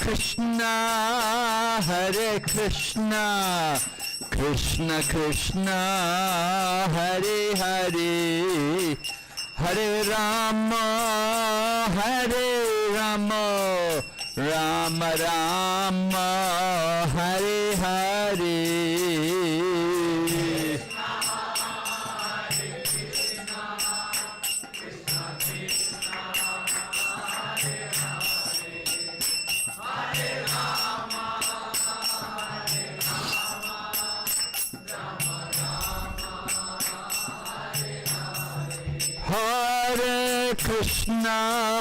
Krishna, Hare Krishna, Krishna Krishna, Hare Hare, Hare Rama, Hare Rama, Rama Rama, Hare Hare.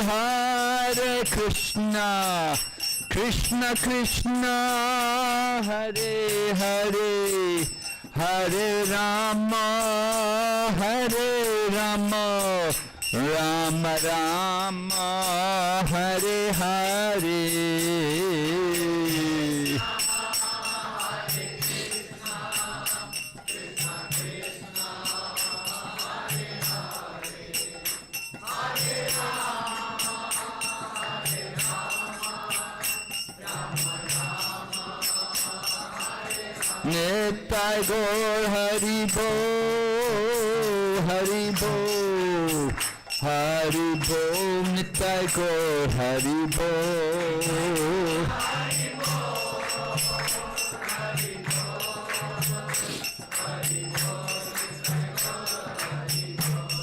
Hare Krishna, Krishna Krishna, Hare Hare, Hare Rama, Rama Rama, Hare Hare. Nitai Gaur Hari Bo, Hari Bo, Hari Bo, Nitai Gaur Hari Bo.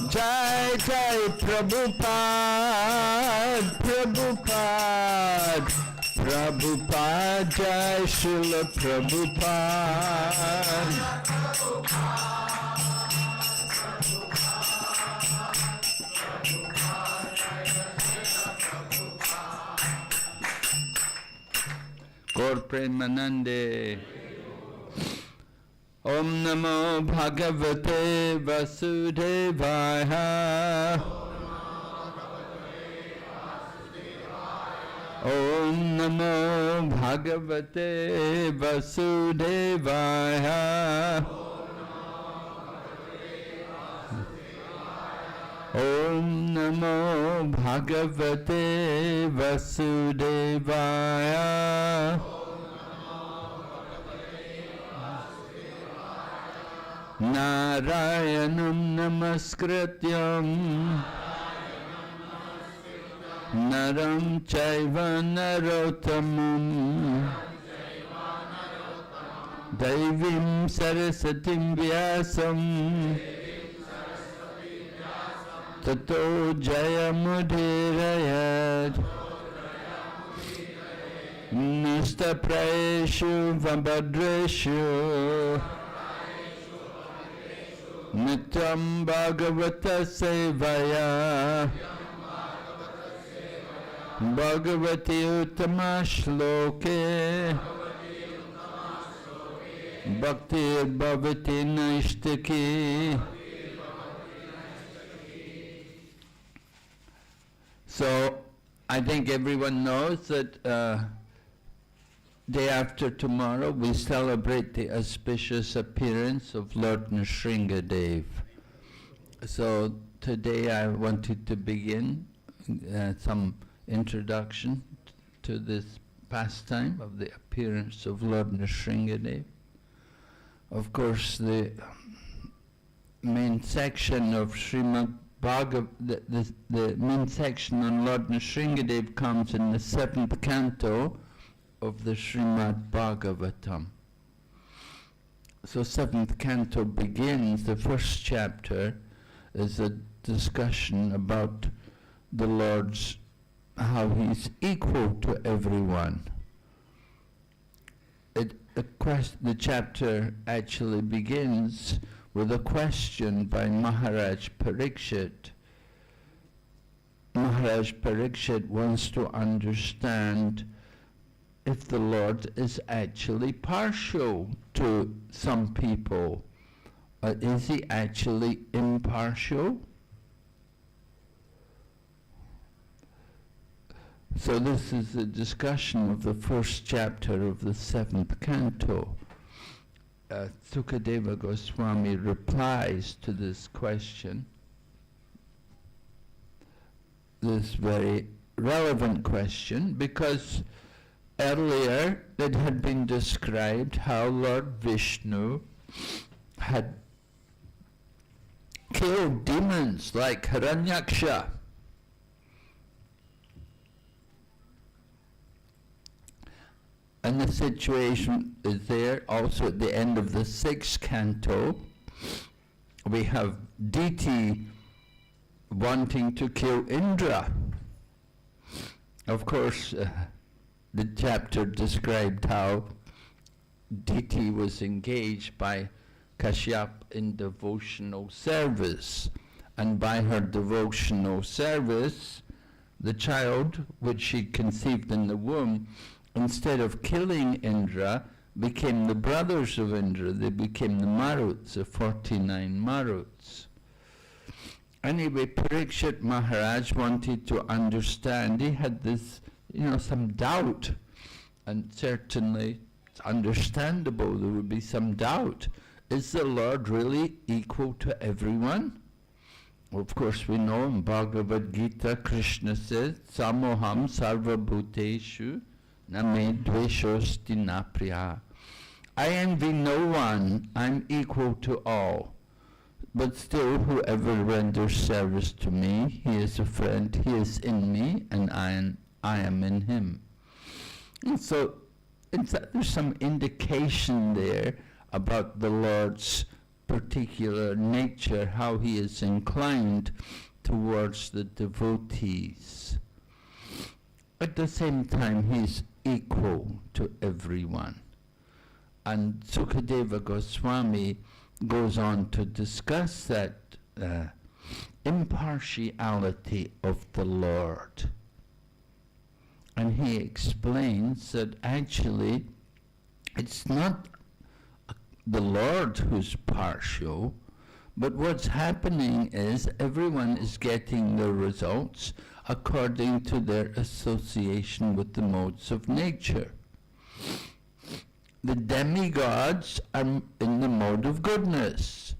Jai Jai Prabhupada, Prabhupada, Prabhupada, Jai Srila Prabhupada. Gaur Premanande. Om Namo Bhagavate Vasudevaya. Om Namo Bhagavate Vasudevaya. Om Namo Bhagavate Vasudevaya. Narayanam Namaskrityam Naram Chaiva Narottamam Daivim Sarasatim Vyasam Tato Jayamudirayat Nastapraeshu Vabhadreshu Nityam Bhagavata Sevaya Bhagavati Uttama Shloke Bhakti Bhavati Naishtaki. So I think everyone knows that day after tomorrow we celebrate the auspicious appearance of Lord Nrisimhadev. So today I wanted to begin some introduction to this pastime of the appearance of Lord Nrisimhadev. Of course, the main section of Srimad Bhagavatam, the main section on Lord Nrisimhadev comes in the 7th canto of the Srimad Bhagavatam. So 7th canto begins, the first chapter is a discussion about the Lord's, how he's equal to everyone. The chapter actually begins with a question by Maharaj Parikshit. Maharaj Parikshit wants to understand if the Lord is actually partial to some people. Is he actually impartial? So this is a discussion of the first chapter of the 7th canto. Sukadeva Goswami replies to this question, this very relevant question, because Earlier, it had been described how Lord Vishnu had killed demons like Hiranyaksha. And the situation is there also at the end of the 6th canto. We have Diti wanting to kill Indra. Of course, the chapter described how Diti was engaged by Kashyap in devotional service. And by her devotional service, the child, which she conceived in the womb, instead of killing Indra, became the brothers of Indra. They became the Maruts, the 49 Maruts. Anyway, Parikshit Maharaj wanted to understand. He had this, some doubt. And certainly, it's understandable, there would be some doubt. Is the Lord really equal to everyone? Well, of course, we know in Bhagavad Gita, Krishna says, Samoham sarva bhuteshu na me dveshosti na priya. I envy no one, I'm equal to all. But still, whoever renders service to me, he is a friend, he is in me, and I am in him. And so, there's some indication there about the Lord's particular nature, how he is inclined towards the devotees. At the same time, he's equal to everyone. And Sukadeva Goswami goes on to discuss that impartiality of the Lord. And he explains that actually it's not the Lord who's partial, but what's happening is everyone is getting the results according to their association with the modes of nature. The demigods are in the mode of goodness,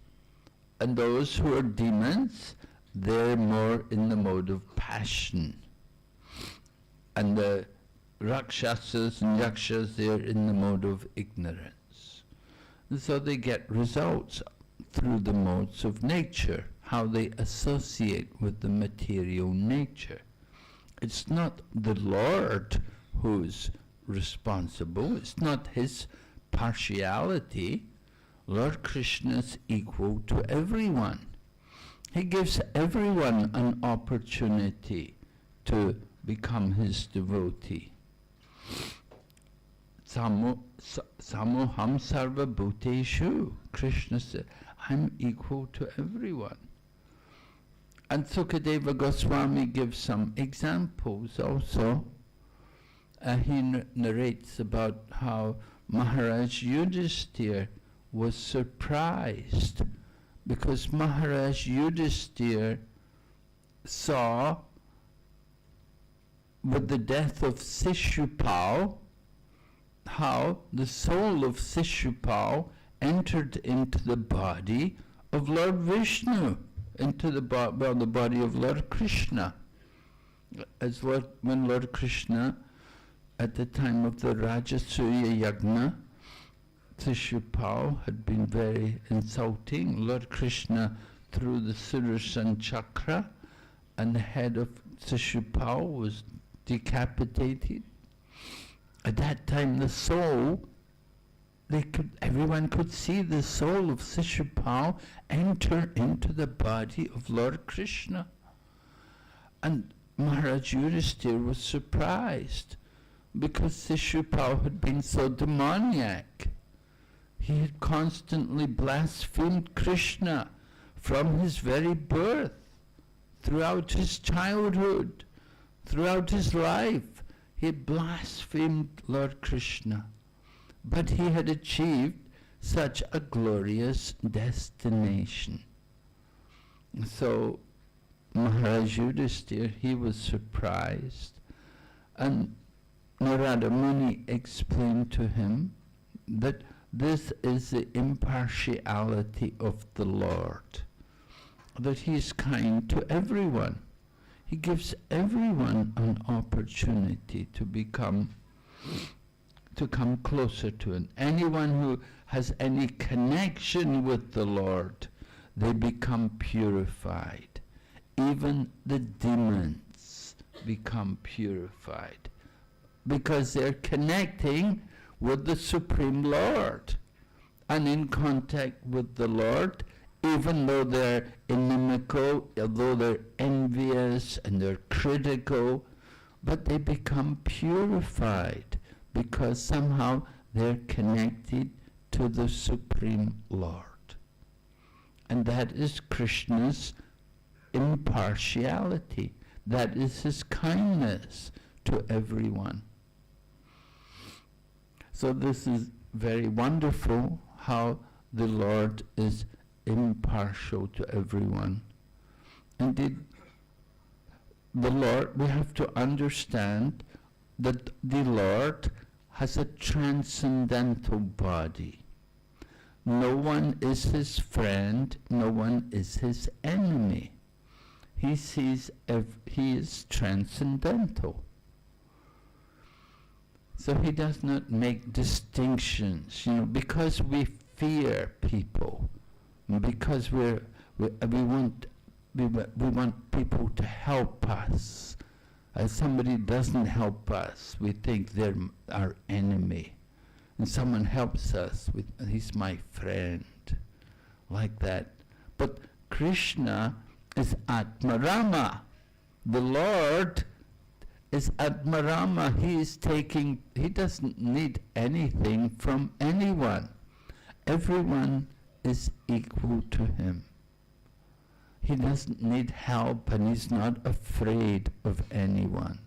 and those who are demons, they're more in the mode of passion. And the Rakshasas and Yakshas, they're in the mode of ignorance. And so they get results through the modes of nature, how they associate with the material nature. It's not the Lord who's responsible, it's not his partiality. Lord Krishna is equal to everyone. He gives everyone an opportunity to become his devotee. Samoham sarva bhuteshu. Krishna said, I'm equal to everyone. And Sukadeva Goswami gives some examples also. He narrates about how Maharaj Yudhisthira was surprised because Maharaj Yudhisthira saw with the death of Sishupal how the soul of Sishupal entered into the body of Lord Vishnu, into the body of Lord Krishna. When Lord Krishna, at the time of the Rajasuya Yagna, Sishupal had been very insulting. Lord Krishna threw the Sudarshan Chakra, and the head of Sishupal was decapitated. At that time, the soul, everyone could see the soul of Sishupal enter into the body of Lord Krishna. And Maharaj Yudhisthira was surprised because Sishupal had been so demoniac. He had constantly blasphemed Krishna from his very birth, throughout his childhood, throughout his life. He had blasphemed Lord Krishna. But he had achieved such a glorious destination. So Maharaj Yudhisthira, he was surprised. And Narada Muni explained to him that this is the impartiality of the Lord, that he is kind to everyone. He gives everyone an opportunity to become to come closer to Him. Anyone who has any connection with the Lord, they become purified. Even the demons become purified because they're connecting with the Supreme Lord and in contact with the Lord, even though they're inimical, although they're envious and they're critical, but they become purified because somehow they're connected to the Supreme Lord. And that is Krishna's impartiality. That is His kindness to everyone. So this is very wonderful how the Lord is impartial to everyone. Indeed, the Lord, we have to understand that the Lord has a transcendental body. No one is His friend, no one is His enemy. He sees, He is transcendental. So He does not make distinctions, because we fear people, because we want people to help us. If somebody doesn't help us, we think they're our enemy. And someone helps us, he's my friend, like that. But Krishna is Atmarama. The Lord is Atmarama. He doesn't need anything from anyone. Everyone is equal to Him. He doesn't need help, and He's not afraid of anyone.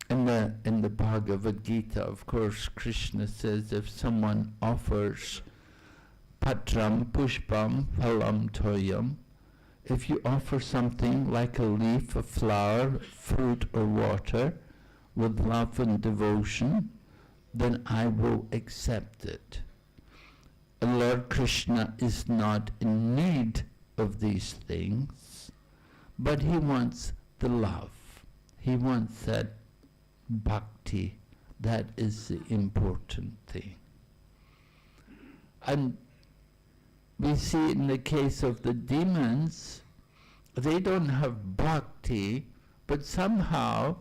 In the Bhagavad Gita, of course, Krishna says if someone offers patram pushpam phalam toyam, if you offer something like a leaf, a flower, fruit or water with love and devotion, then I will accept it. And Lord Krishna is not in need of these things, but He wants the love. He wants that bhakti. That is the important thing. And we see in the case of the demons, they don't have bhakti, but somehow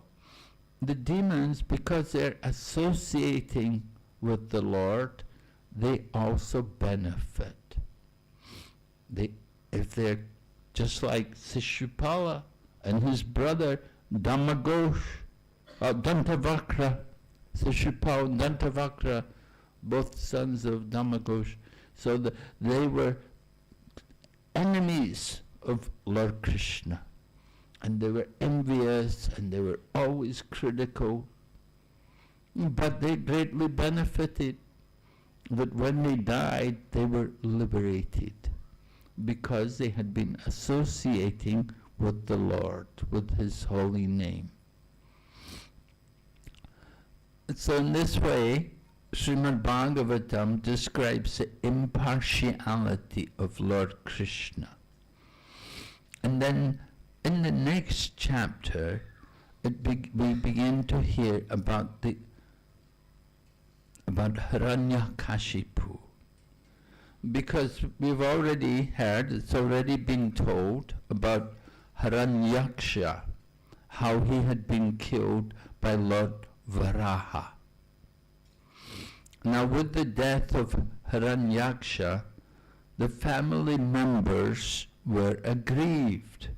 the demons, because they're associating with the Lord, they also benefit. If they're just like Sishupala and his brother Dantavakra, Sishupala and Dantavakra, both sons of Damagosh. So they were enemies of Lord Krishna, and they were envious and they were always critical, but they greatly benefited that when they died they were liberated because they had been associating with the Lord, with His holy name. So in this way, Srimad Bhagavatam describes the impartiality of Lord Krishna. And then in the next chapter, we begin to hear about Hiranyakashipu. Because we've already heard, it's already been told about Hiranyaksha, how he had been killed by Lord Varaha. Now with the death of Hiranyaksha, the family members were aggrieved,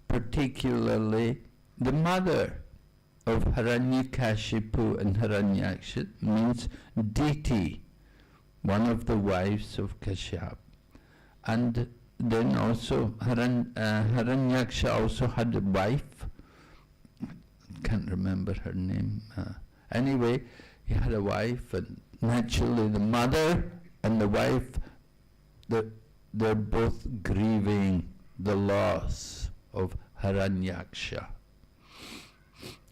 particularly the mother of Hiranyakashipu and Hiranyaksha, means Diti, one of the wives of Kashyap. And then also Hiranyaksha also had a wife, can't remember her name. Anyway, he had a wife, and naturally the mother and the wife, they're both grieving the loss of Hiranyaksha.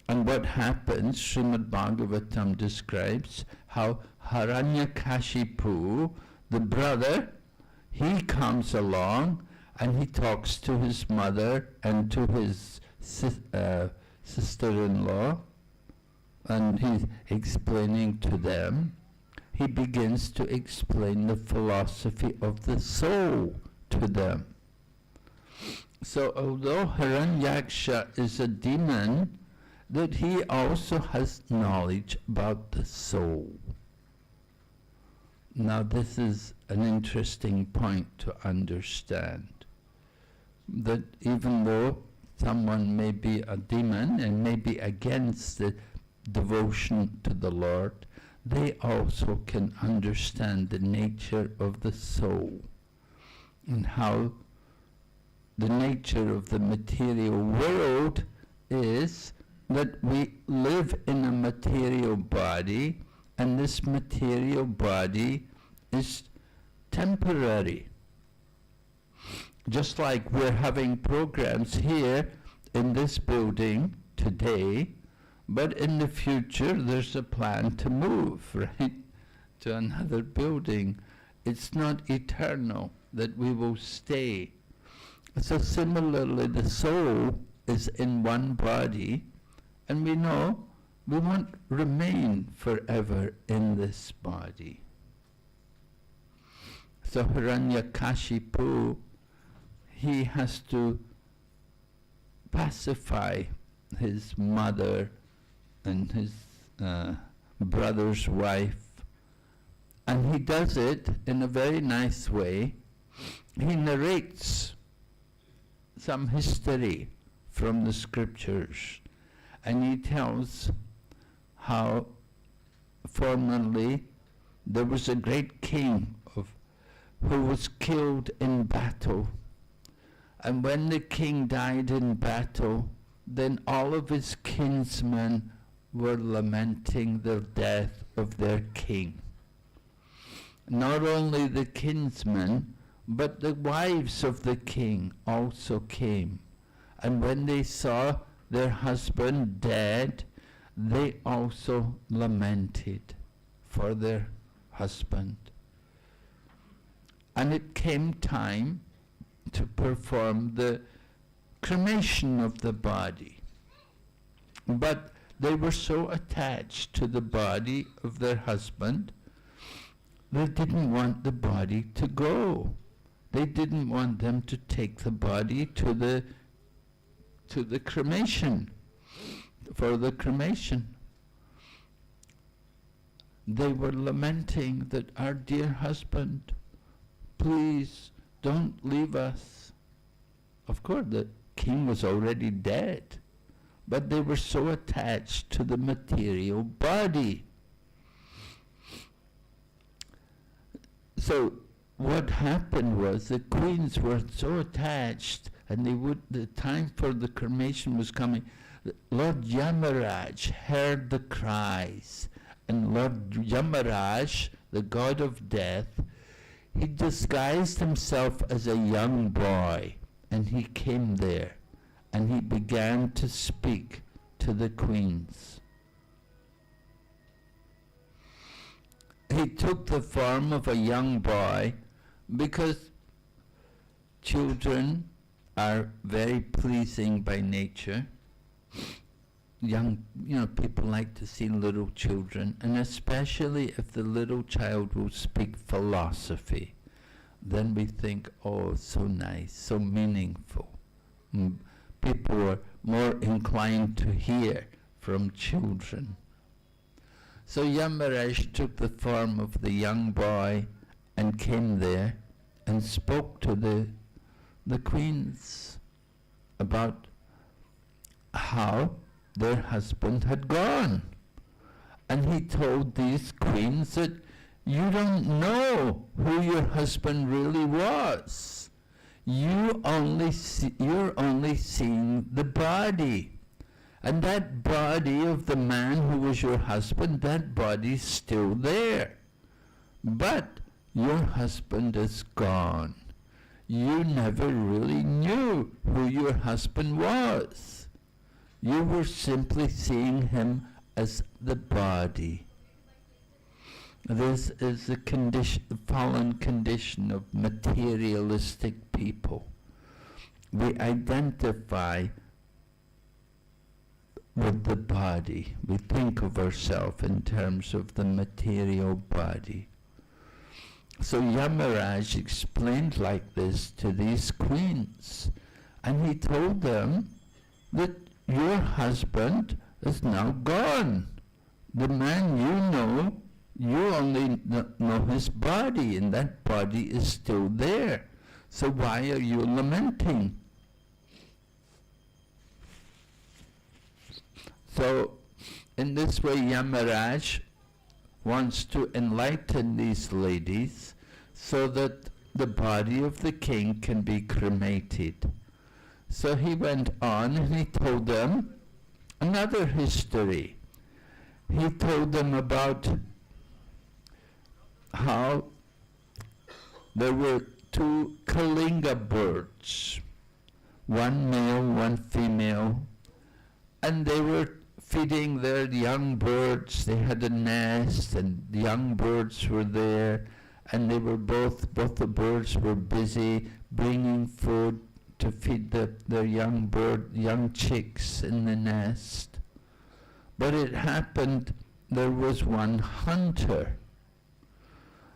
And what happens, Srimad Bhagavatam describes how Hiranyakashipu, the brother, he comes along and he talks to his mother and to his sister-in-law, and he's explaining to them, he begins to explain the philosophy of the soul to them. So although Hiranyaksha is a demon, that he also has knowledge about the soul. Now this is an interesting point to understand, that even though someone may be a demon and may be against the devotion to the Lord, they also can understand the nature of the soul and how the nature of the material world is that we live in a material body, and this material body is temporary. Just like we're having programs here in this building today, but in the future there's a plan to move, right, to another building. It's not eternal that we will stay. So similarly, the soul is in one body, and we know we won't remain forever in this body. So Hiranyakashipu, he has to pacify his mother and his brother's wife, and he does it in a very nice way. He narrates some history from the scriptures, and he tells how formerly there was a great king who was killed in battle, and when the king died in battle, then all of his kinsmen were lamenting the death of their king. Not only the kinsmen, but the wives of the king also came, and when they saw their husband dead, they also lamented for their husband. And it came time to perform the cremation of the body. But they were so attached to the body of their husband, they didn't want the body to go. They didn't want them to take the body to the cremation, for the cremation. They were lamenting that our dear husband, please don't leave us. Of course, the king was already dead, but they were so attached to the material body. So what happened was the queens were so attached, and the time for the cremation was coming. Lord Yamaraj heard the cries, and Lord Yamaraj, the god of death, he disguised himself as a young boy, and he came there, and he began to speak to the queens. He took the form of a young boy because children are very pleasing by nature. People like to see little children, and especially if the little child will speak philosophy, then we think, oh, so nice, so meaningful. People are more inclined to hear from children. So Yamaraj took the form of the young boy and came there and spoke to the queens about how their husband had gone. And he told these queens that you don't know who your husband really was. You're only seeing the body. And that body of the man who was your husband, that body's still there. But your husband is gone. You never really knew who your husband was. You were simply seeing him as the body. This is the fallen condition of materialistic people. We identify with the body. We think of ourselves in terms of the material body. So Yamaraj explained like this to these queens, and he told them that your husband is now gone. The man you only know his body, and that body is still there. So why are you lamenting? So in this way Yamaraj wants to enlighten these ladies so that the body of the king can be cremated. So he went on and he told them another history. He told them about how there were two Kalinga birds, one male, one female, and they were feeding their young birds. They had a nest and the young birds were there, and they were both the birds were busy bringing food to feed their young chicks in the nest. But it happened there was one hunter,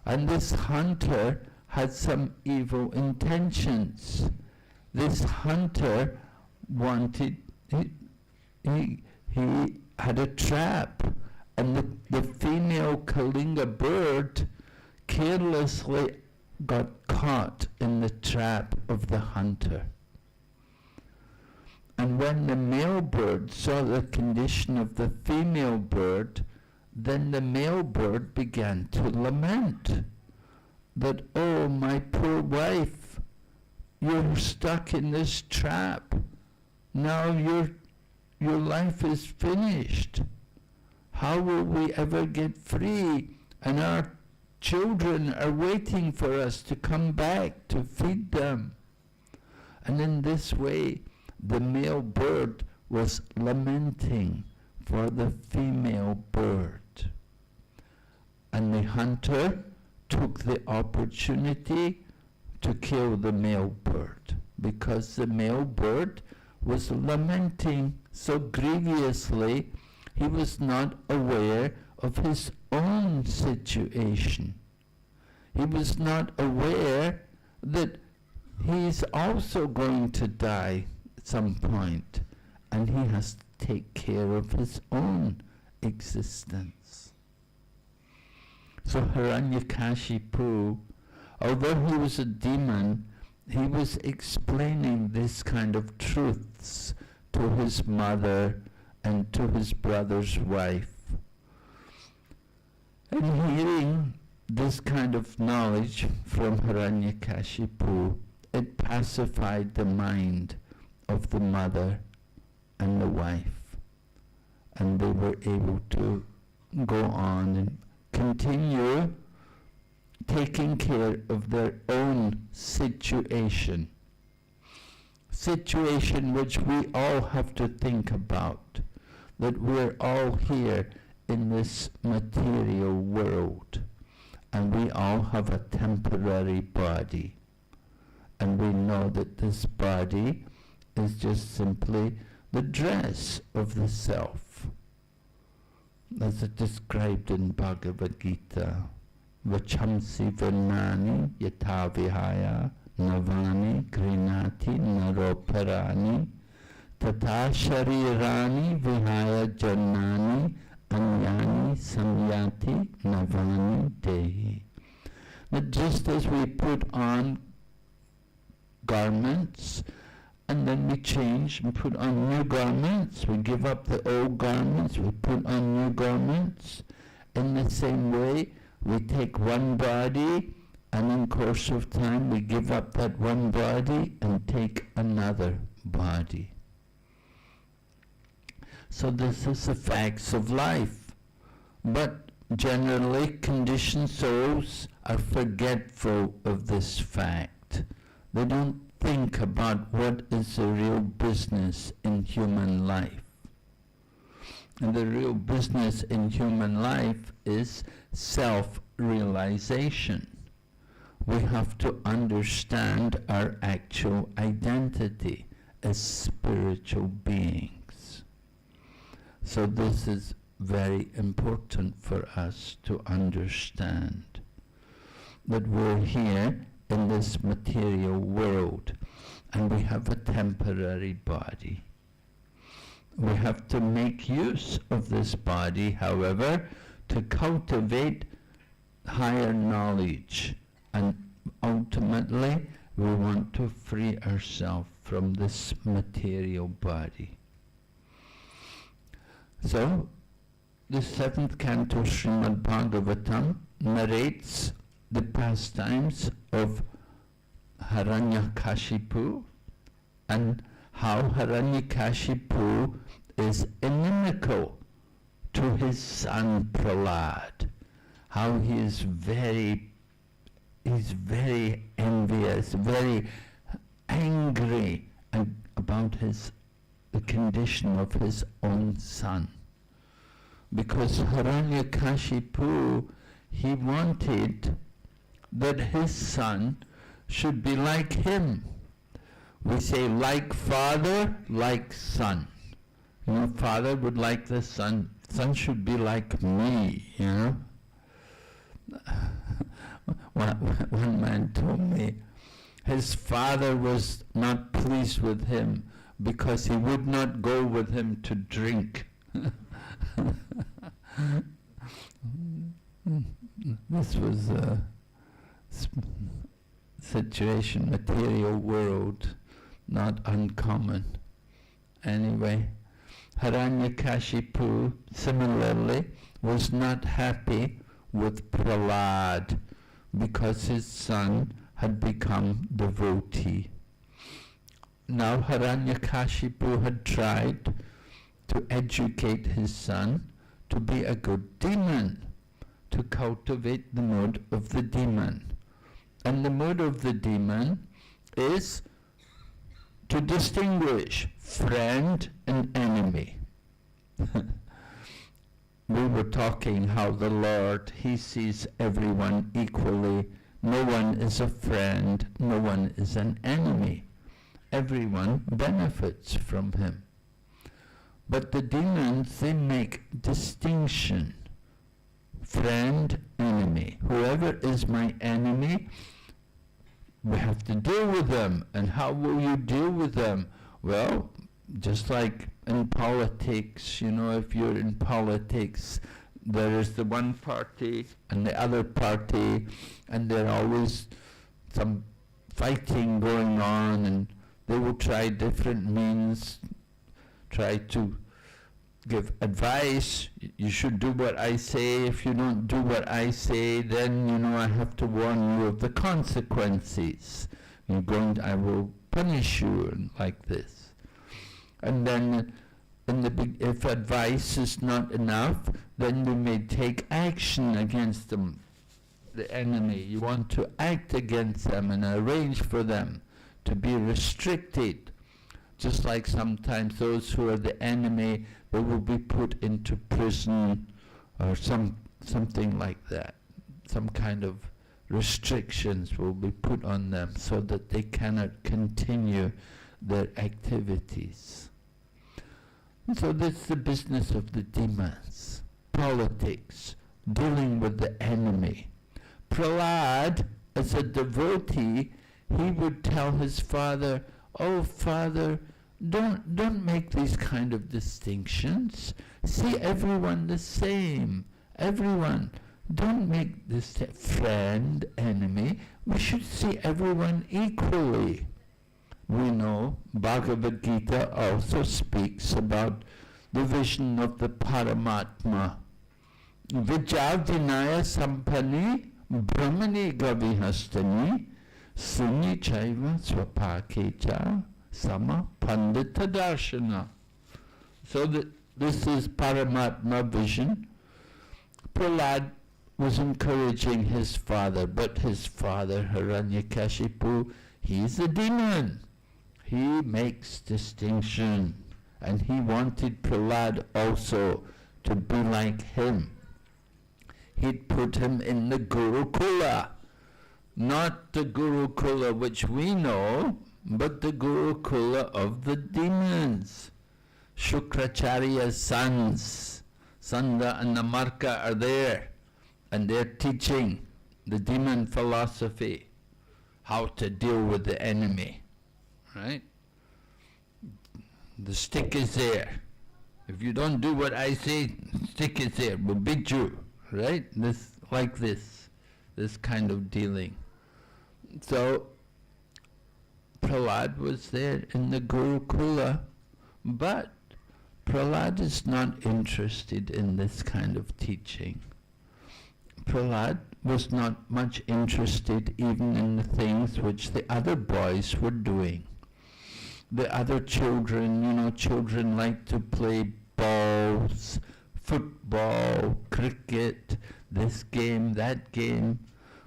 and this hunter had some evil intentions. This hunter wanted, he had a trap, and the female Kalinga bird carelessly got caught in the trap of the hunter. And when the male bird saw the condition of the female bird, then the male bird began to lament that, oh, my poor wife, you're stuck in this trap. Now your life is finished. How will we ever get free? And our children are waiting for us to come back to feed them. And in this way, the male bird was lamenting for the female bird. And the hunter took the opportunity to kill the male bird, because the male bird was lamenting so grievously. He was not aware of his own situation. He was not aware that he's also going to die at some point, and he has to take care of his own existence. So Hiranyakashipu, although he was a demon, he was explaining this kind of truths to his mother and to his brother's wife. And hearing this kind of knowledge from Hiranyakashipu, it pacified the mind of the mother and the wife, and they were able to go on and continue taking care of their own situation which we all have to think about, that we're all here in this material world, and we all have a temporary body, and we know that this body is just simply the dress of the self, as it described in Bhagavad Gita. Vachamsi vannani yatha vihaya navani grinati naroparani tata sharirani vihaya jannani anyani samyati navani dehi. That just as we put on garments and then we change and put on new garments, we give up the old garments, we put on new garments, in the same way we take one body, and in course of time we give up that one body and take another body. So this is the facts of life. But generally conditioned souls are forgetful of this fact. They don't think about what is the real business in human life. And the real business in human life is self-realization. We have to understand our actual identity as spiritual beings. So this is very important for us to understand, that we're here in this material world and we have a temporary body. We have to make use of this body, however, to cultivate higher knowledge, and ultimately we want to free ourselves from this material body. So, the 7th canto Srimad Bhagavatam narrates the pastimes of Hiranyakashipu and how Hiranyakashipu is inimical to his son Prahlad, how he is very envious, very angry about the condition of his own son. Because Hiranyakashipu, he wanted that his son should be like him. We say like father, like son. You know, father would like the son. Son should be like me, you know. One man told me his father was not pleased with him because he would not go with him to drink. This was a situation, material world, not uncommon. Anyway, Hiranyakashipu similarly was not happy with Prahlad because his son had become devotee. Now Hiranyakashipu had tried to educate his son to be a good demon, to cultivate the mood of the demon. And the mood of the demon is to distinguish friend and enemy. We were talking how the Lord, he sees everyone equally. No one is a friend, no one is an enemy. Everyone benefits from him. But the demons, they make distinction. Friend, enemy. Whoever is my enemy, we have to deal with them. And how will you deal with them? Well, just like in politics, you know, if you're in politics, there is the one party and the other party, and there are always some fighting going on, and they will try different means, try to give advice. You should do what I say. If you don't do what I say, then, you know, I have to warn you of the consequences. I will punish you, and like this. And then, if advice is not enough, then you may take action against them, the enemy. You want to act against them and arrange for them to be restricted. Just like sometimes those who are the enemy, they will be put into prison or something like that. Some kind of restrictions will be put on them so that they cannot continue their activities. So that's the business of the demons. Politics, dealing with the enemy. Prahlad, as a devotee, he would tell his father, "Oh, Father, don't make these kind of distinctions. See everyone the same. Everyone. Don't make this friend, enemy. We should see everyone equally." We know Bhagavad Gita also speaks about the vision of the Paramatma. Vijavdinaya sampani brahmani gavihastani suni chaiva swapakecha sama pandita darshana. So this is Paramatma vision. Prahlad was encouraging his father, but his father, Hiranyakashipu, he's a demon. He makes distinction, and he wanted Prahlad also to be like him. He'd put him in the Gurukula, not the Gurukula which we know, but the Gurukula of the demons. Shukracharya's sons, Sanda and Namarka are there, and they're teaching the demon philosophy, how to deal with the enemy, right? The stick is there. If you don't do what I say, stick is there, we'll beat you, right? This kind of dealing. So Prahlad was there in the Gurukula, but Prahlad is not interested in this kind of teaching. Prahlad was not much interested even in the things which the other boys were doing. The other children, children like to play balls, football, cricket, this game, that game.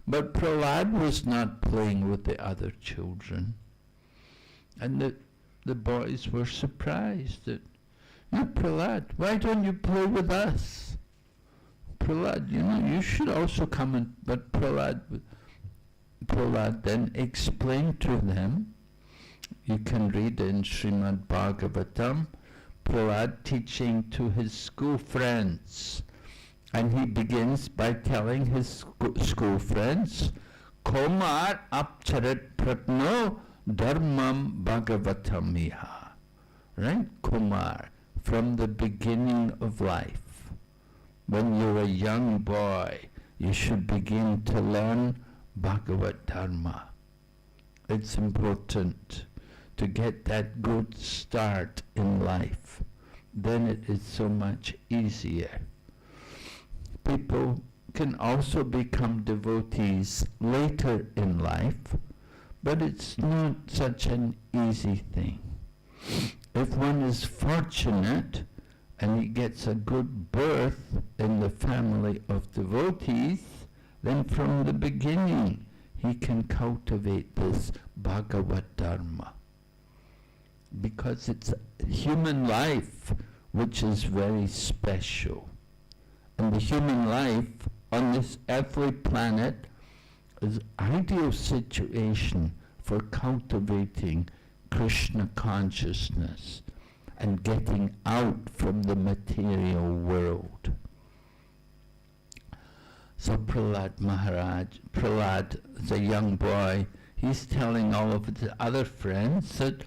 But Prahlad was not playing with the other children. And the boys were surprised that, Prahlad, why don't you play with us? Prahlad, you should also come and, but Prahlad then explained to them, you can read in Srimad Bhagavatam, Prahlad teaching to his school friends. And he begins by telling his school friends, Komar apcharat pratno dharmam bhagavatamiha. Right? Kumar, from the beginning of life. When you're a young boy, you should begin to learn Bhagavat Dharma. It's important to get that good start in life. Then it is so much easier. People can also become devotees later in life, but it's not such an easy thing. If one is fortunate and he gets a good birth in the family of devotees, then from the beginning he can cultivate this Bhagavat Dharma. Because it's human life which is very special. And the human life on this earthly planet is an ideal situation for cultivating Krishna consciousness and getting out from the material world. So Prahlad is a young boy, he's telling all of his other friends that,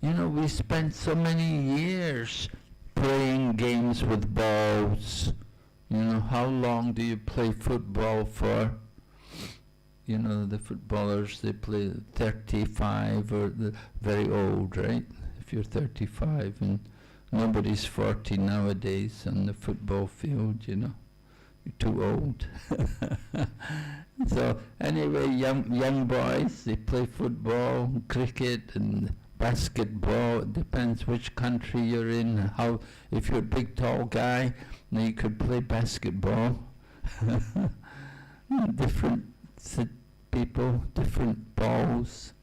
we spent so many years playing games with balls. How long do you play football for? The footballers, they play 35 or the very old, right? If you're 35 and nobody's 40 nowadays on the football field, you're too old. So anyway, young boys, they play football, cricket and basketball. It depends which country you're in. If you're a big tall guy, then you could play basketball. Different people, different balls.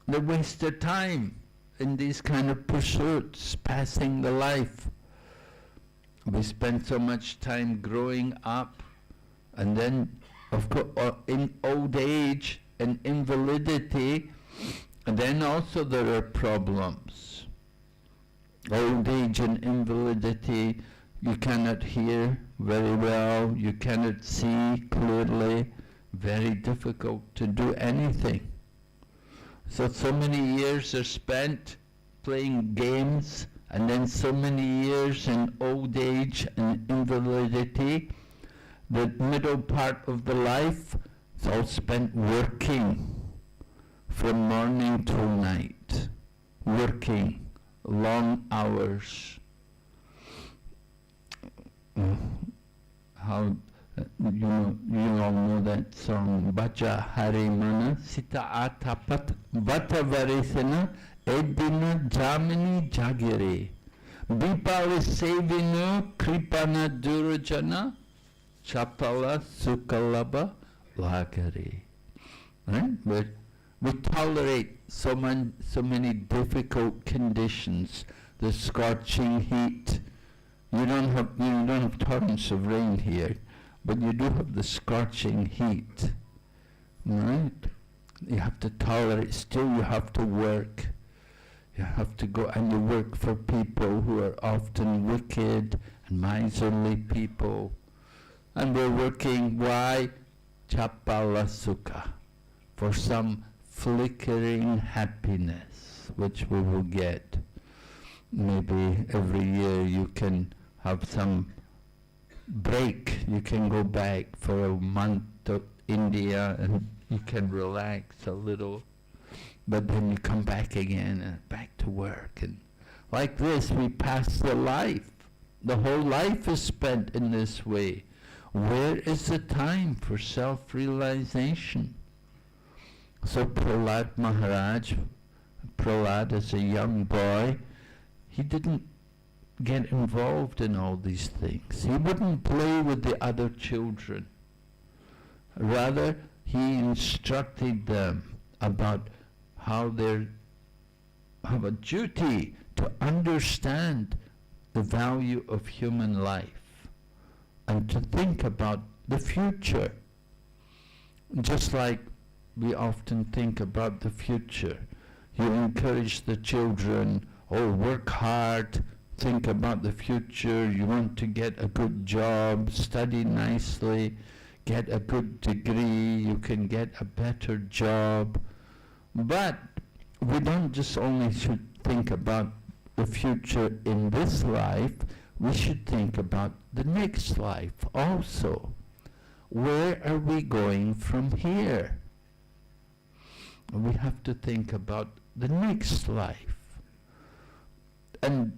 They waste their time in these kind of pursuits, passing the life. We spend so much time growing up, and then, of course, in old age and invalidity, and then also there are problems. Old age and invalidity, you cannot hear very well, you cannot see clearly, very difficult to do anything. So many years are spent playing games, and then so many years in old age and invalidity, the middle part of the life is all spent working from morning till night, working long hours. How you all know that song, Bacha Harimana Sita Atapat Bata Varesana Edina Jamini Jagire Bipali Sevinu Kripana Durajana Chapala Sukalaba Lagare. Right? But we tolerate so many difficult conditions, the scorching heat. You don't have torrents of rain here, but you do have the scorching heat, right? You have to tolerate, still you have to work. You have to go and you work for people who are often wicked and miserly people. And we're working, why? Chapala sukha, for some flickering happiness, which we will get. Maybe every year you can have some break. You can go back for a month to India and you can relax a little. But then you come back again and back to work. And like this, we pass the life. The whole life is spent in this way. Where is the time for self-realization? So Prahlad Maharaj, Prahlad as a young boy, he didn't get involved in all these things. He wouldn't play with the other children. Rather, he instructed them about how they have a duty to understand the value of human life and to think about the future. Just like we often think about the future. You encourage the children, oh, work hard, think about the future, you want to get a good job, study nicely, get a good degree, you can get a better job. But we don't just only should think about the future in this life, we should think about the next life also. Where are we going from here? We have to think about the next life. And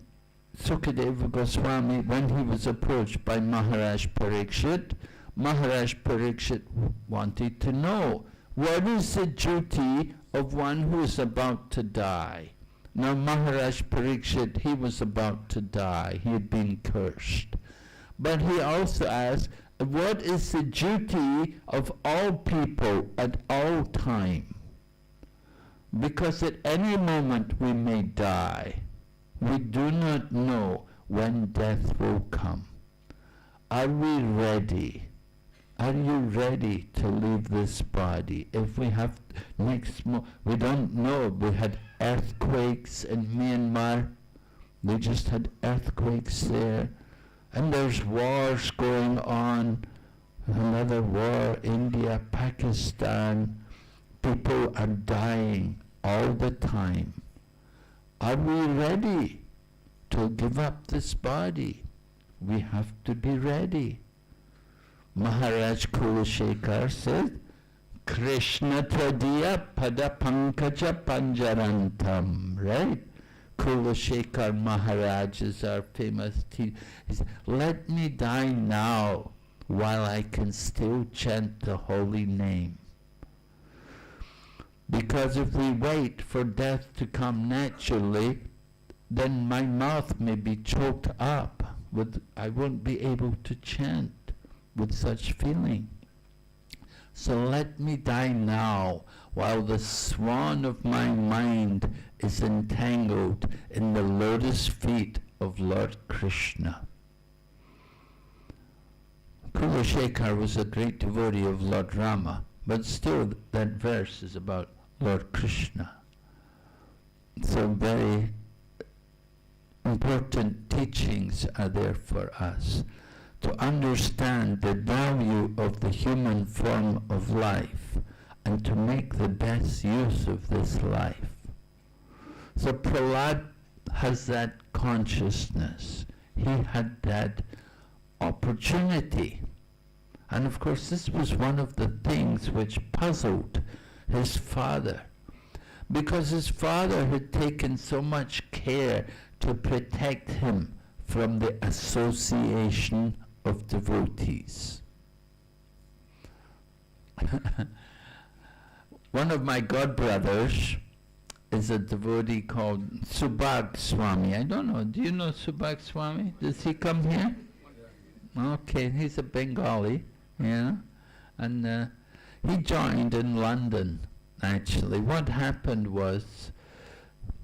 Sukadeva Goswami, when he was approached by Maharaj Parikshit, Maharaj Parikshit wanted to know, what is the duty of one who is about to die? Now Maharaj Parikshit, he was about to die, he had been cursed. But he also asked, what is the duty of all people at all time? Because at any moment we may die. We do not know when death will come. Are we ready? Are you ready to leave this body? If we have we don't know. We had earthquakes in Myanmar. They just had earthquakes there. And there's wars going on. Another war, India, Pakistan. People are dying all the time. Are we ready to give up this body? We have to be ready. Maharaj Kulashekar said, Krishna Tadiya Pada Pankaja Panjarantam, right? Kulashekar Maharaj is our famous teacher. He said, let me die now while I can still chant the holy name. Because if we wait for death to come naturally, then my mouth may be choked up. I won't be able to chant with such feeling. So let me die now while the swan of my mind is entangled in the lotus feet of Lord Krishna. Kulashekar was a great devotee of Lord Rama, but still that verse is about Lord Krishna. So very important teachings are there for us to understand the value of the human form of life and to make the best use of this life. So Prahlad has that consciousness. He had that opportunity. And of course this was one of the things which puzzled his father, because his father had taken so much care to protect him from the association of devotees. One of my godbrothers is a devotee called Subhag Swami. I don't know, do you know Subhag Swami? Does he come here? Okay, he's a Bengali, and he joined in London, actually. What happened was,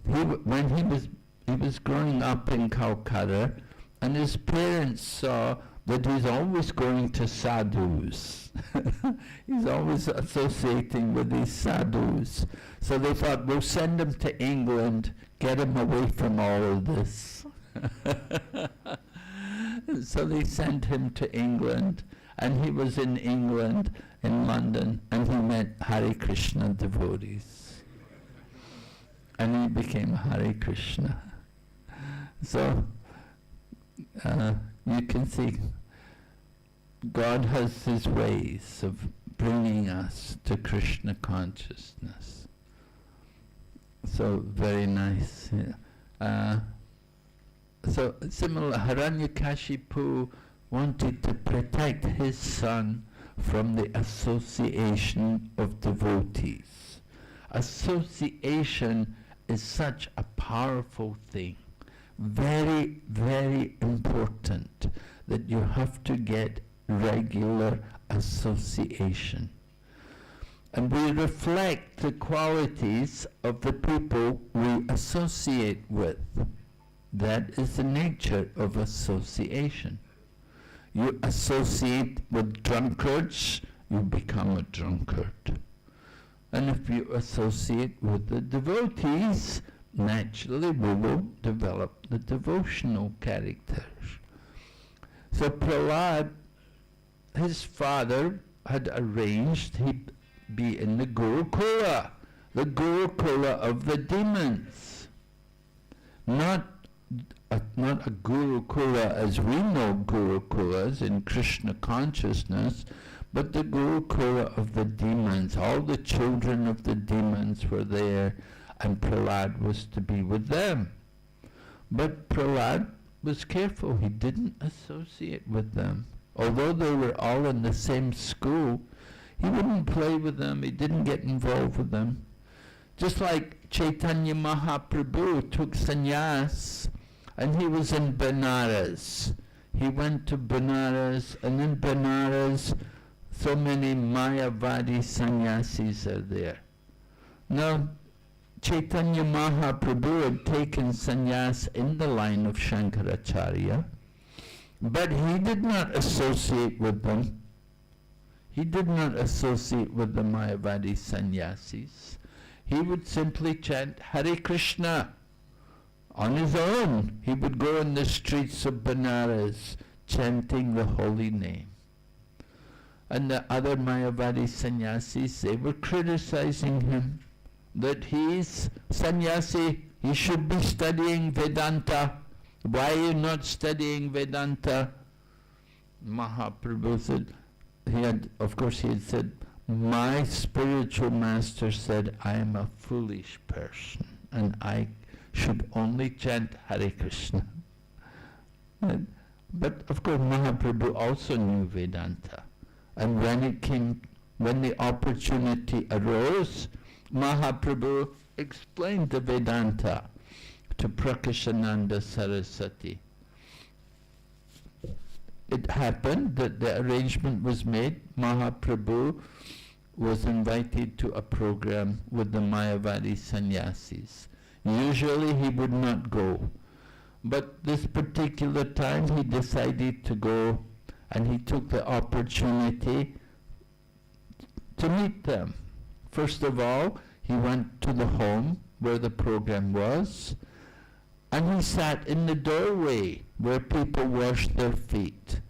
when he was growing up in Calcutta, and his parents saw that he's always going to sadhus. He's always associating with these sadhus. So they thought, we'll send him to England, get him away from all of this. So they sent him to England, and he was in England, in London, and he met Hare Krishna devotees. And he became Hare Krishna. So, you can see God has his ways of bringing us to Krishna consciousness. So, very nice. Yeah. So, similar, Hiranyakashipu wanted to protect his son from the association of devotees. Association is such a powerful thing. Very, very important that you have to get regular association. And we reflect the qualities of the people we associate with. That is the nature of association. You associate with drunkards, you become a drunkard. And if you associate with the devotees, naturally we will develop the devotional characters. So Prahlad, his father had arranged he'd be in the Gurukula of the demons. Not a Gurukula as we know Gurukulas in Krishna consciousness, but the Gurukula of the demons. All the children of the demons were there, and Prahlad was to be with them. But Prahlad was careful. He didn't associate with them. Although they were all in the same school, he wouldn't play with them. He didn't get involved with them. Just like Chaitanya Mahaprabhu took sannyas, and he was in Benares. He went to Benares, and in Benares, so many Mayavadi sannyasis are there. Now, Chaitanya Mahaprabhu had taken sannyas in the line of Shankaracharya, but he did not associate with them. He did not associate with the Mayavadi sannyasis. He would simply chant Hare Krishna. On his own, he would go in the streets of Benares chanting the holy name. And the other Mayavadi sannyasis, they were criticizing him, that he's sannyasi, he should be studying Vedanta. Why are you not studying Vedanta? Mahaprabhu said, he had said, my spiritual master said I am a foolish person and I should only chant Hare Krishna. But of course Mahaprabhu also knew Vedanta. And when the opportunity arose, Mahaprabhu explained the Vedanta to Prakashananda Saraswati. It happened that the arrangement was made. Mahaprabhu was invited to a program with the Mayavadi sannyasis. Usually he would not go. But this particular time he decided to go, and he took the opportunity to meet them. First of all, he went to the home where the program was, and he sat in the doorway where people washed their feet,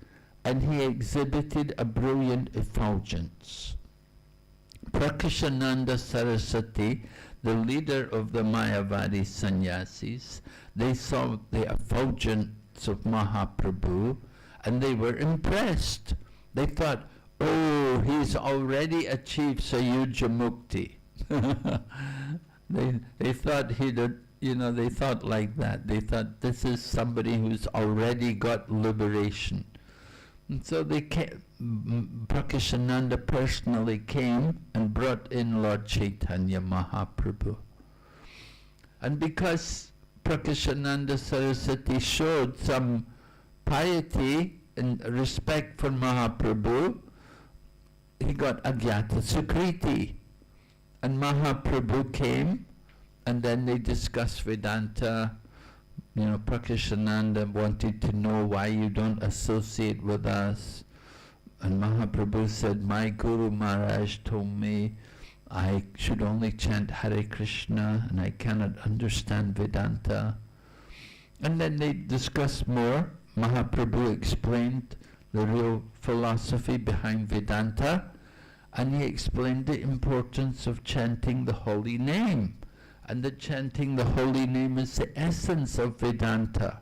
and he exhibited a brilliant effulgence. Prakashananda Saraswati, the leader of the Mayavadi sannyasis, they saw the effulgence of Mahaprabhu, and they were impressed. They thought, oh, he's already achieved Sayuja Mukti. They thought they thought like that. They thought this is somebody who's already got liberation. And so Prakashananda personally came and brought in Lord Chaitanya Mahaprabhu. And because Prakashananda Saraswati showed some piety and respect for Mahaprabhu, he got Agyata Sukriti. And Mahaprabhu came, and then they discussed Vedanta. Prakashananda wanted to know why you don't associate with us. And Mahaprabhu said, my Guru Maharaj told me I should only chant Hare Krishna and I cannot understand Vedanta. And then they discussed more. Mahaprabhu explained the real philosophy behind Vedanta, and he explained the importance of chanting the holy name, and that chanting the holy name is the essence of Vedanta.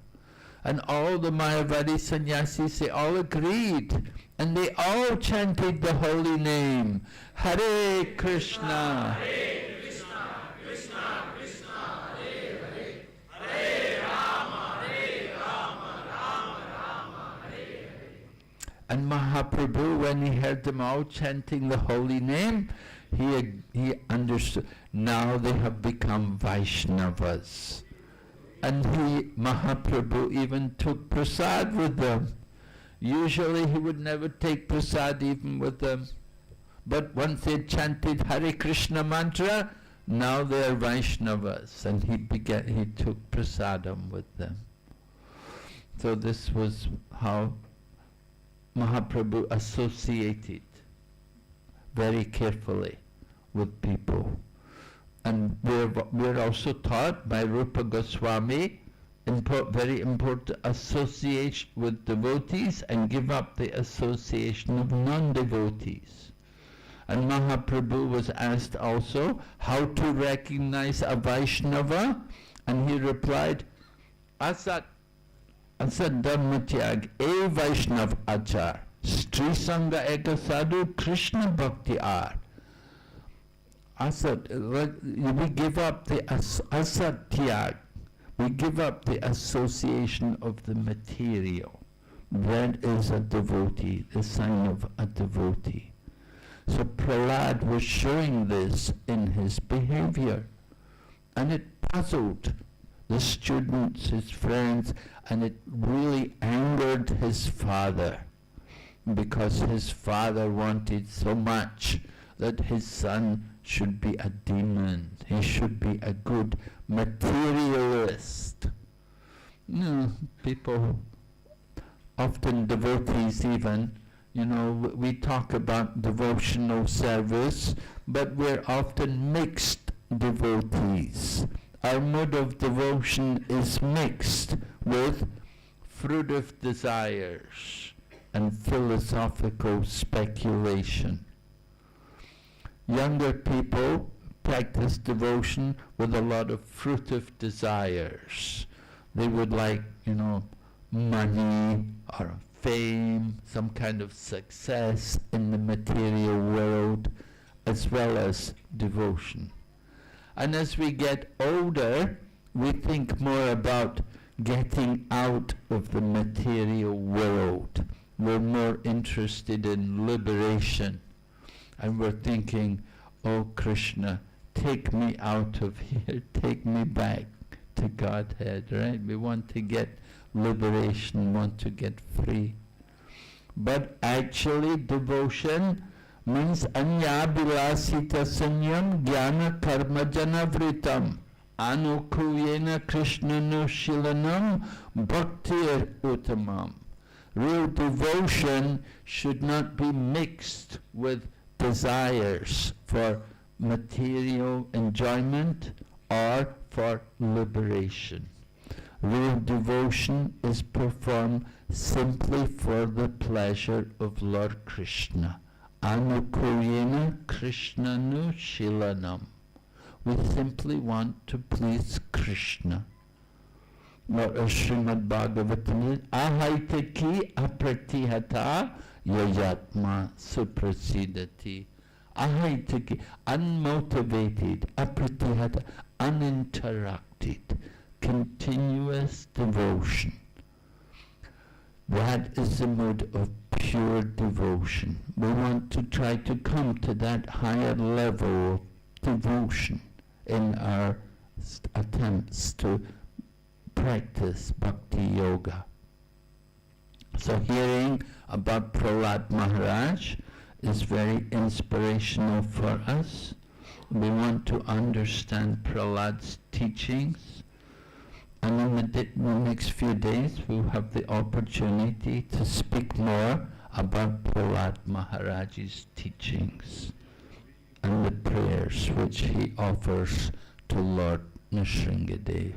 And all the Mayavadi sannyasis, they all agreed, and they all chanted the holy name, Hare Krishna. Hare Krishna, Krishna Krishna, Hare Hare, Hare Rama, Rama Rama, Hare Hare. And Mahaprabhu, when he heard them all chanting the holy name, he understood, now they have become Vaishnavas. And Mahaprabhu even took prasad with them. Usually he would never take prasad even with them. But once they chanted Hare Krishna mantra, now they are Vaishnavas, and he took prasadam with them. So this was how Mahaprabhu associated very carefully with people. And we're also taught by Rupa Goswami, very important, association with devotees and give up the association of non-devotees. And Mahaprabhu was asked also how to recognize a Vaishnava, and he replied, Asat Dharmatyag E Vaishnav Achar Stri Sangha Eka Sadhu Krishna Bhakti Ar. Asat, we give up the asat tyag, we give up the association of the material. That is a devotee, the sign of a devotee. So Prahlad was showing this in his behavior, and it puzzled the students, his friends, and it really angered his father, because his father wanted so much that his son should be a demon. He should be a good materialist. People, often devotees even, we talk about devotional service, but we're often mixed devotees. Our mode of devotion is mixed with fruitive desires and philosophical speculation. Younger people practice devotion with a lot of fruitive desires. They would like, money or fame, some kind of success in the material world, as well as devotion. And as we get older, we think more about getting out of the material world. We're more interested in liberation. And we're thinking, oh Krishna, take me out of here, take me back to Godhead, right? We want to get liberation, want to get free. But actually devotion means anyabilasita sanyam jnana karma janavritam anukuyena krishna nushilanam bhaktir uttamam. Real devotion should not be mixed with desires for material enjoyment or for liberation. Real devotion is performed simply for the pleasure of Lord Krishna. Anukuyena Krishnanu Shilanam. We simply want to please Krishna. What Srimad Bhagavatam is, ahaitaki apratihata yayatma suprasidati. Ahaitaki, unmotivated, apratihata, uninterrupted, continuous devotion. That is the mode of pure devotion. We want to try to come to that higher level of devotion in our attempts to practice bhakti yoga. So hearing about Prahlad Maharaj is very inspirational for us. We want to understand Prahlad's teachings, And in the next few days, we'll have the opportunity to speak more about Prahlad Maharaj's teachings and the prayers which he offers to Lord Nrisimhadev.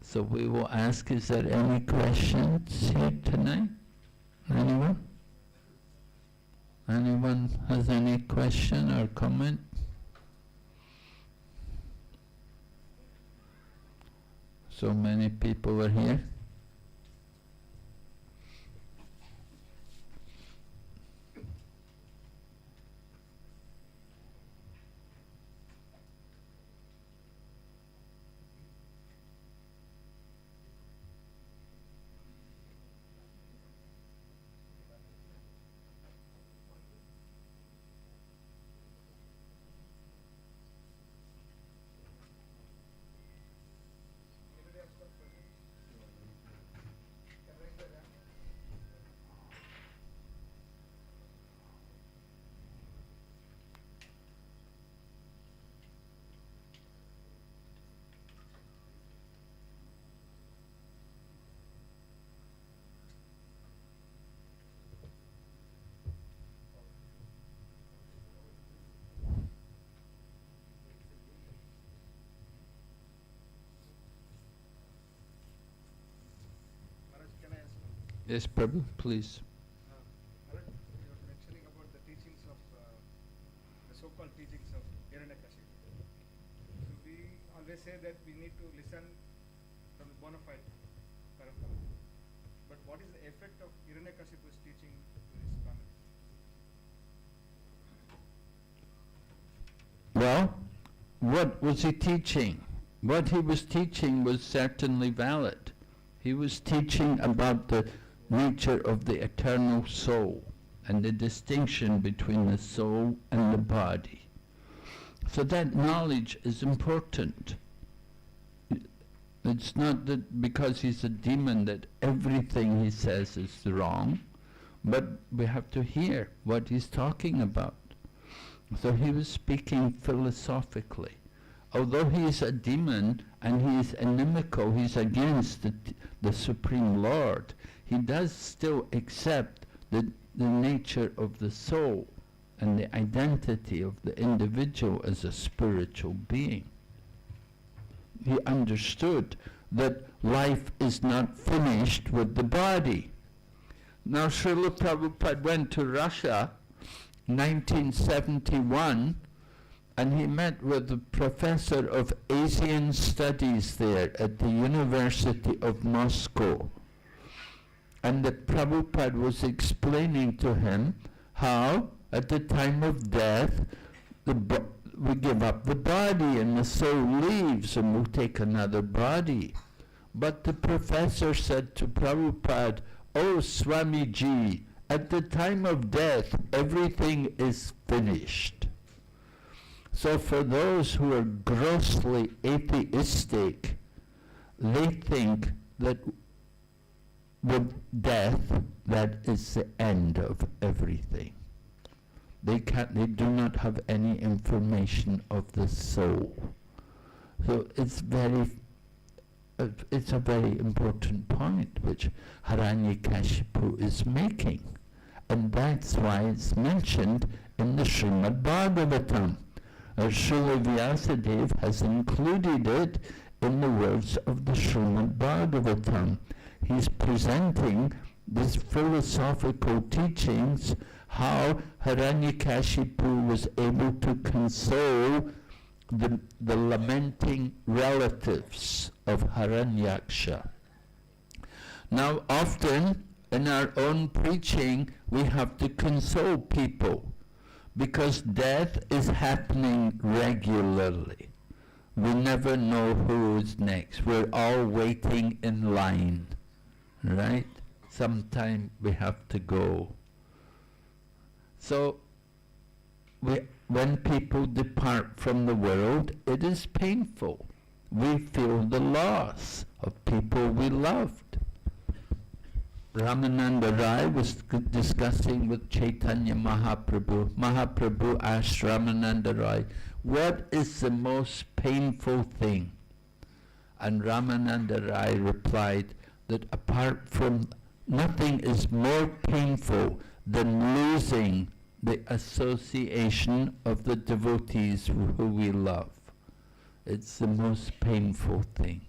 So we will ask, is there any questions here tonight? Anyone? Anyone has any question or comment? So many people are here. Yes, Prabhu, please. Maharaj, you were mentioning about the teachings of, the so-called teachings of Hiranyakashipu. So we always say that we need to listen from the bona fide parampara. But what is the effect of Hiranyakashipu's teaching to his family? Well, what was he teaching? What he was teaching was certainly valid. He was teaching about the nature of the eternal soul and the distinction between the soul and the body. So that knowledge is important. It's not that because he's a demon that everything he says is wrong, but we have to hear what he's talking about. So he was speaking philosophically. Although he is a demon and he is inimical, he's against the Supreme Lord, he does still accept the nature of the soul and the identity of the individual as a spiritual being. He understood that life is not finished with the body. Now Srila Prabhupada went to Russia 1971, and he met with the professor of Asian studies there at the University of Moscow. And the Prabhupada was explaining to him how at the time of death we give up the body and the soul leaves and we'll take another body. But the professor said to Prabhupada, "Oh Swamiji, at the time of death everything is finished." So for those who are grossly atheistic, they think that with death, that is the end of everything. They do not have any information of the soul. So it's a very important point which Hiranyakashipu is making. And that's why it's mentioned in the Srimad Bhagavatam. Srila Vyasadeva has included it in the words of the Srimad Bhagavatam. He's presenting these philosophical teachings, how Hiranyakashipu was able to console the lamenting relatives of Hiranyaksha. Now often in our own preaching we have to console people because death is happening regularly. We never know who is next. We're all waiting in line, right? Sometime we have to go. So when people depart from the world, it is painful. We feel the loss of people we loved. Ramananda Rai was discussing with Chaitanya Mahaprabhu. Mahaprabhu asked Ramananda Rai, "What is the most painful thing?" And Ramananda Rai replied that apart from nothing is more painful than losing the association of the devotees who we love. It's the most painful thing.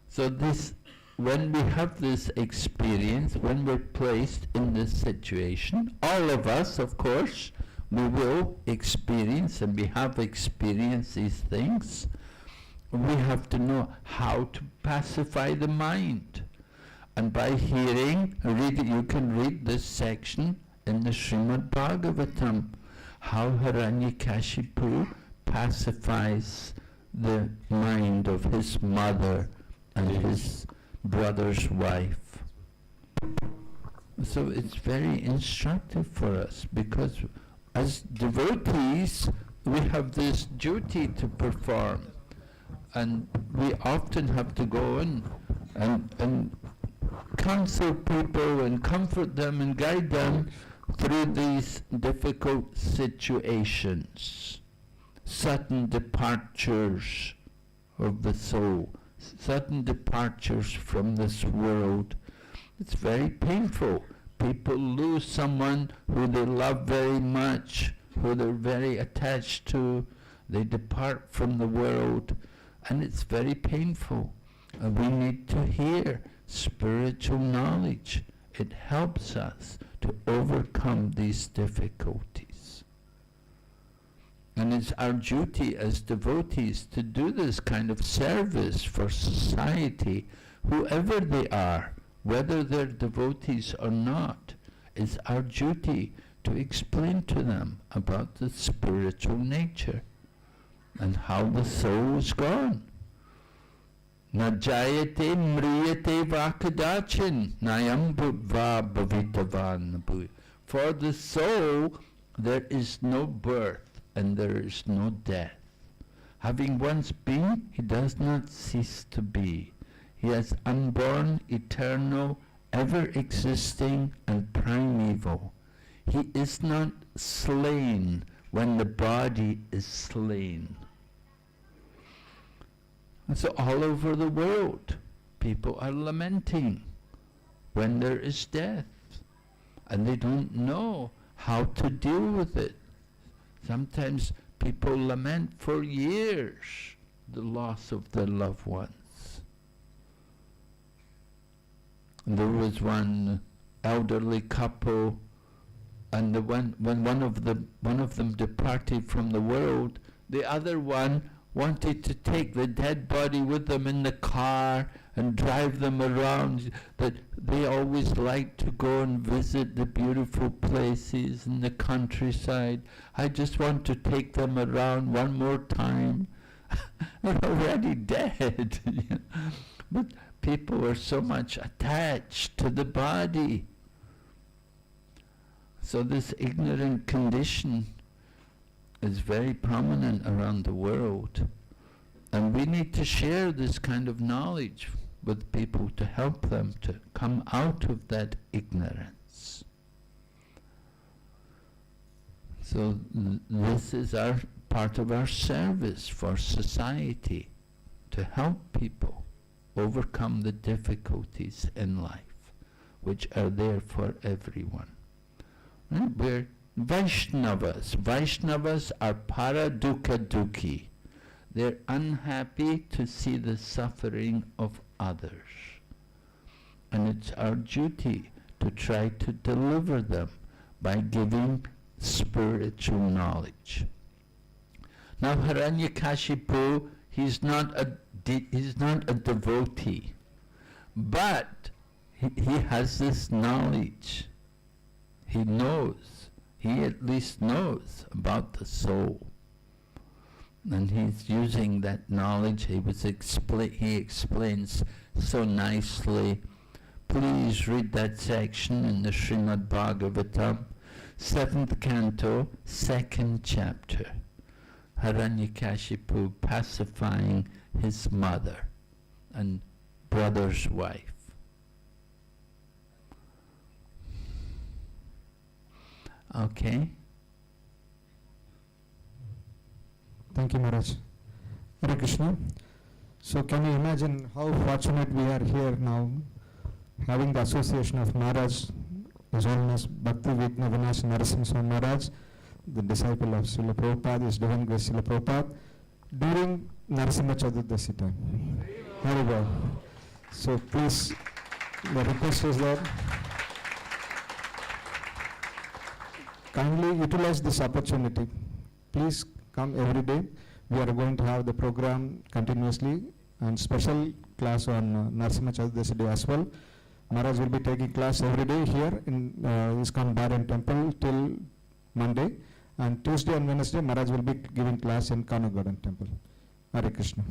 So this, when we have this experience, when we're placed in this situation, all of us, of course, we will experience, and we have experienced these things. We have to know how to pacify the mind. And by hearing, you can read this section in the Srimad Bhagavatam, how Hiranyakashipu pacifies the mind of his mother and his brother's wife. So it's very instructive for us, because as devotees we have this duty to perform, and we often have to go in and counsel people and comfort them and guide them through these difficult situations, sudden departures of the soul, sudden departures from this world. It's very painful. People lose someone who they love very much, who they're very attached to. They depart from the world, and it's very painful. And we need to hear spiritual knowledge. It helps us to overcome these difficulties. And it's our duty as devotees to do this kind of service for society, whoever they are, whether they're devotees or not. It's our duty to explain to them about the spiritual nature and how the soul is gone. Na jayate mriyate vakadachin nayam bhutva bhavitavan bhu. For the soul there is no birth and there is no death. Having once been, he does not cease to be. He is unborn, eternal, ever-existing and primeval. He is not slain when the body is slain. And so all over the world, people are lamenting when there is death, and they don't know how to deal with it. Sometimes people lament for years the loss of their loved ones. And there was one elderly couple, and when one of them departed from the world, the other one wanted to take the dead body with them in the car and drive them around. That they always liked to go and visit the beautiful places in the countryside. I just want to take them around one more time. They're already dead. But people are so much attached to the body. So this ignorant condition is very prominent around the world, and we need to share this kind of knowledge with people to help them to come out of that ignorance. So this is our part of our service for society, to help people overcome the difficulties in life, which are there for everyone. Right? We're Vaishnavas. Vaishnavas are paradukha dukhi. They're unhappy to see the suffering of others. And it's our duty to try to deliver them by giving spiritual knowledge. Now Hiranyakashipu, he's not a devotee, but he has this knowledge. He knows. He at least knows about the soul, and he's using that knowledge. He explains so nicely. Please read that section in the Srimad Bhagavatam, 7th canto, 2nd chapter. Hiranyakashipu pacifying his mother and brother's wife. Okay. Thank you, Maharaj. Hare Krishna. So can you imagine how fortunate we are here now, having the association of Maharaj, His Holiness Bhakti Vigna Vinash Nrisimhadev Maharaj, the disciple of Srila Prabhupada, His Divine Grace Srila Prabhupada, during Narasimha Chaturdashi time. Very well. So please, the request is that kindly utilize this opportunity. Please come every day. We are going to have the program continuously and special class on Narasimha Chaturdashi day as well. Maharaj will be taking class every day here in ISKCON Bharan Temple till Monday, and Tuesday and Wednesday Maharaj will be giving class in Kanu Garden Temple. Hare Krishna.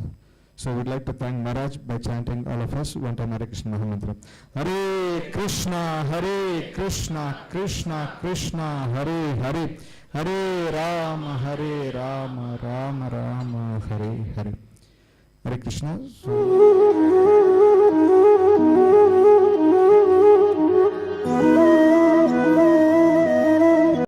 So we'd like to thank Maharaj by chanting all of us one time Hare Krishna Mahamantra. Hare Krishna, Krishna Krishna, Hare Hare, Hare Rama, Rama Rama, Hare Hare. Hare Krishna. So